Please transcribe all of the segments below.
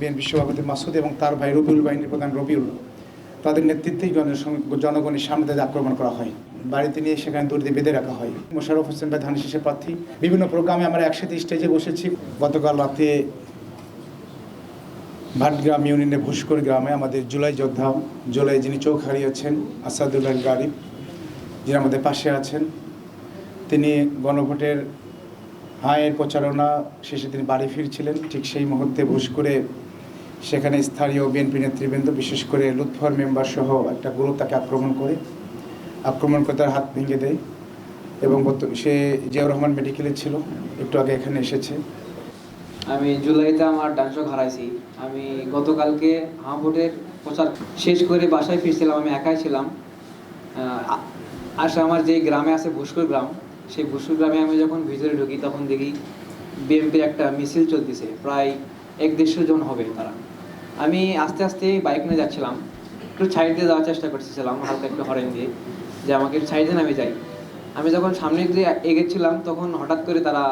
BNP সভাপতি মাসুদ এবং তার ভাই রবিউল বাহিনীর প্রধান রবিউল তাদের নেতৃত্বেই জনগণের সামনে তাদের আক্রমণ করা হয়। বাড়িতে নিয়ে সেখানে দড়িতে বেঁধে রাখা হয়। মোশাররফ হোসেন ভাই ধানের শীষের প্রার্থী। বিভিন্ন প্রোগ্রামে আমরা একসাথে স্টেজে বসেছি। গতকাল রাতে ভাটগ্রাম ইউনিয়নের ভুসকর গ্রামে আমাদের জুলাই যোদ্ধা, জুলাই যিনি চোখ হারিয়েছেন, আসাদুল্লাহ গারিব, যিনি আমাদের পাশে আছেন, তিনি গণভোটের আয়ের প্রচারণা শেষে তিনি বাড়ি ফিরছিলেন। ঠিক সেই মুহূর্তে ভুসকরে সেখানে স্থানীয় বিএনপি নেতৃবৃন্দ, বিশেষ করে লুৎফর মেম্বার সহ একটা গ্রুপ তাকে আক্রমণ করে তার হাত ভেঙে দেয় এবং সে জিয়াউর রহমান মেডিকেলে ছিল, একটু আগে এখানে এসেছে। আমি জুলাইতে আমার ডান্সক হারাইছি। আমি গতকালকে ভোটের প্রচার শেষ করে বাসায় ফিরছিলাম, আমি একাই ছিলাম। আসলে আমার যে গ্রামে আছে ভুসকর গ্রাম, সেই ভুসকর গ্রামে আমি যখন ভিতরে ঢুকি তখন দেখি বিএনপির একটা মিছিল চলতেছে, প্রায় 150 জন হবে তারা। আমি আস্তে আস্তে বাইক নিয়ে যাচ্ছিলাম, একটু সাইড দিয়ে যাওয়ার চেষ্টা করতেছিলাম, হালকা একটু হরেন দিয়ে, যে আমাকে একটু সাইডে নামে যাই। আমি যখন সামনে দিয়ে এগেছিলাম তখন হঠাৎ করে তারা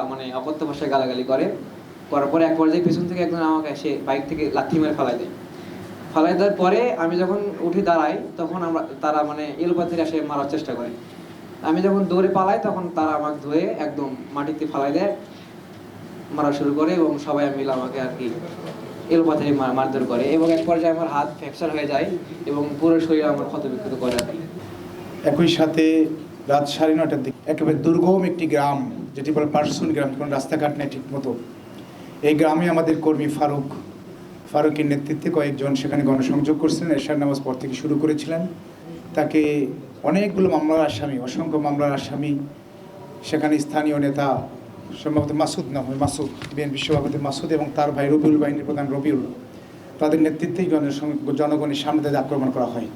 অকথ্য ভাষায় গালাগালি করার পরে এক পর্যায়ে পেছন থেকে একজন আমাকে এসে বাইক থেকে লাথি মেরে ফালাই দেওয়ার পরে আমি যখন উঠে দাঁড়াই তখন তারা এলোপাতির এসে মারার চেষ্টা করে। আমি যখন দৌড়ে পালাই তখন তারা আমাকে ধরে একদম মাটিতে ফালাই দেয়, মারা শুরু করে এবং সবাই মিলে আমাকে আর কি এলোপাতির মারধর করে এবং এক পর্যায়ে আমার হাত ফ্র্যাকচার হয়ে যায় এবং পুরো শরীর আমার ক্ষতবিক্ষত করে আর কি। একই সাথে রাত 9:30টার দিকে একেবারে দুর্গম একটি গ্রাম, যেটি বলে পার্সুন গ্রাম, কোনো রাস্তাঘাট নেই ঠিক মতো, এই গ্রামে আমাদের কর্মী ফারুকের নেতৃত্বে কয়েকজন সেখানে গণসংযোগ করছিলেন। এশার নামাজ পর থেকে শুরু করেছিলেন। তাকে অনেকগুলো মামলার আসামি, অসংখ্য মামলার আসামি, সেখানে স্থানীয় নেতা সম্ভবত মাসুদ বিএনপি সভাপতি মাসুদ এবং তার ভাই রবিউল বাহিনীর প্রধান রবিউল, তাদের নেতৃত্বেই জনগণের সামনে তাদের আক্রমণ করা হয়।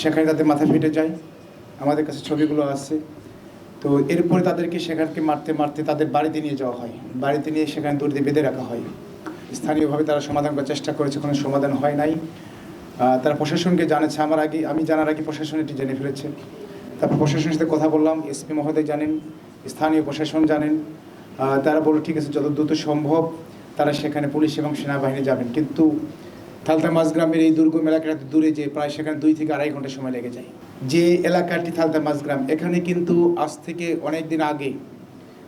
সেখানে তাদের মাথা ফেটে যায়, আমাদের কাছে ছবিগুলো আছে। তো এরপরে তাদেরকে সেখানকে মারতে তাদের বাড়িতে নিয়ে যাওয়া হয়। বাড়িতে নিয়ে সেখানে দড়িতে বেঁধে রাখা হয়। স্থানীয়ভাবে তারা সমাধান করার চেষ্টা করেছে, কোনো সমাধান হয় নাই। তারা প্রশাসনকে জানাচ্ছে, আমি জানার আগে প্রশাসন এটি জেনে ফেলেছে। তারপর প্রশাসনের সাথে কথা বললাম, এসপি মহোদয় জানেন, স্থানীয় প্রশাসন জানেন। তারা বলল ঠিক আছে, যত দ্রুত সম্ভব তারা সেখানে পুলিশ এবং সেনাবাহিনী যাবেন। কিন্তু থালতামাজ গ্রামের এই দুর্গম এলাকাটা দূরে, যে প্রায় সেখানে 2 থেকে আড়াই ঘন্টা সময় লেগে যায়। যে এলাকাটি থালতামাজ গ্রাম, এখানে কিন্তু আজ থেকে অনেক দিন আগে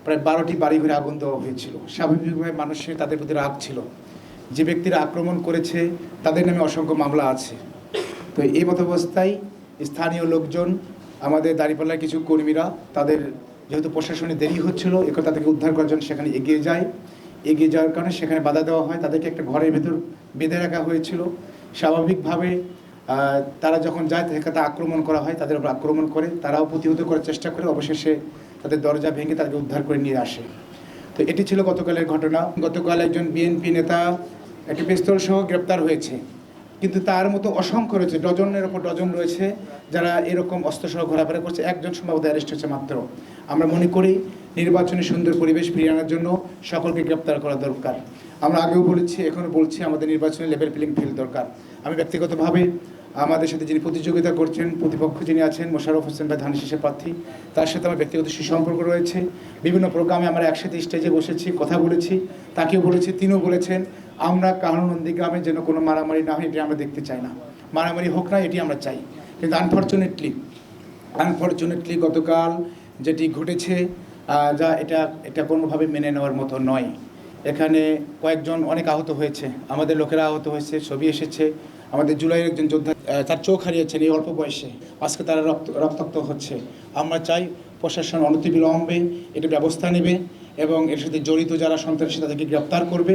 প্রায় 12টি বাড়ি ঘরে আগুন দেওয়া হয়েছিল। স্বাভাবিকভাবে মানুষের তাদের প্রতি রাগ ছিল। যে ব্যক্তিরা আক্রমণ করেছে তাদের নামে অসংখ্য মামলা আছে। তো এই মতাবস্থায় স্থানীয় লোকজন, আমাদের দাঁড়িপাল্লার কিছু কর্মীরা, তাদের যেহেতু প্রশাসনে দেরি হচ্ছিল, একথা তাদেরকে উদ্ধার করার জন্য সেখানে এগিয়ে যাওয়ার কারণে সেখানে বাধা দেওয়া হয়। তাদেরকে একটা ঘরের ভেতর বেঁধে রাখা হয়েছিল। স্বাভাবিকভাবে তারা যখন যায় তাদেরকে আক্রমণ করা হয়, তাদের উপর আক্রমণ করে, তারাও প্রতিহত করার চেষ্টা করে, অবশেষে তাদের দরজা ভেঙে তাদেরকে উদ্ধার করে নিয়ে আসে। তো এটি ছিল গতকালের ঘটনা। গতকাল একজন বিএনপি নেতা একটি পিস্তল সহ গ্রেপ্তার হয়েছে, কিন্তু তার মতো অসংখ্য রয়েছে, ডজনের ওপর ডজন রয়েছে যারা এরকম অস্ত্রসহ ঘোরাফেরা করছে। একজন সম্ভবত অ্যারেস্ট হচ্ছে মাত্র। আমরা মনে করি নির্বাচনে সুন্দর পরিবেশ ফিরিয়ে আনার জন্য সকলকে গ্রেপ্তার করা দরকার। আমরা আগেও বলেছি, এখনও বলছি, আমাদের নির্বাচনে লেভেল প্লেইং ফিল্ড দরকার। আমি ব্যক্তিগতভাবে আমাদের সাথে যিনি প্রতিযোগিতা করছেন, প্রতিপক্ষ যিনি আছেন, মোশাররফ হোসেন ভাই ধানের শীষের প্রার্থী, তার সাথে আমার ব্যক্তিগত সুসম্পর্ক রয়েছে। বিভিন্ন প্রোগ্রামে আমরা একসাথে স্টেজে বসেছি, কথা বলেছি, তাকেও বলেছি, তিনিও বলেছেন আমরা কারণবন্দি গ্রামে যেন কোনো মারামারি না হয়, এটি আমরা দেখতে চাই না। মারামারি হোক না, এটি আমরা চাই। কিন্তু আনফর্চুনেটলি গতকাল যেটি ঘটেছে, যা এটা কোনোভাবে মেনে নেওয়ার মতো নয়। এখানে কয়েকজন অনেক আহত হয়েছে, আমাদের লোকেরা আহত হয়েছে, ছবি এসেছে। আমাদের জুলাইয়ের একজন যোদ্ধা তার চোখ হারিয়েছেন এই অল্প বয়সে, আজকে তারা রক্তাক্ত হচ্ছে। আমরা চাই প্রশাসন অনতিবিলম্বে এটা ব্যবস্থা নেবে এবং এর সাথে জড়িত যারা সন্ত্রাসী তাদেরকে গ্রেপ্তার করবে।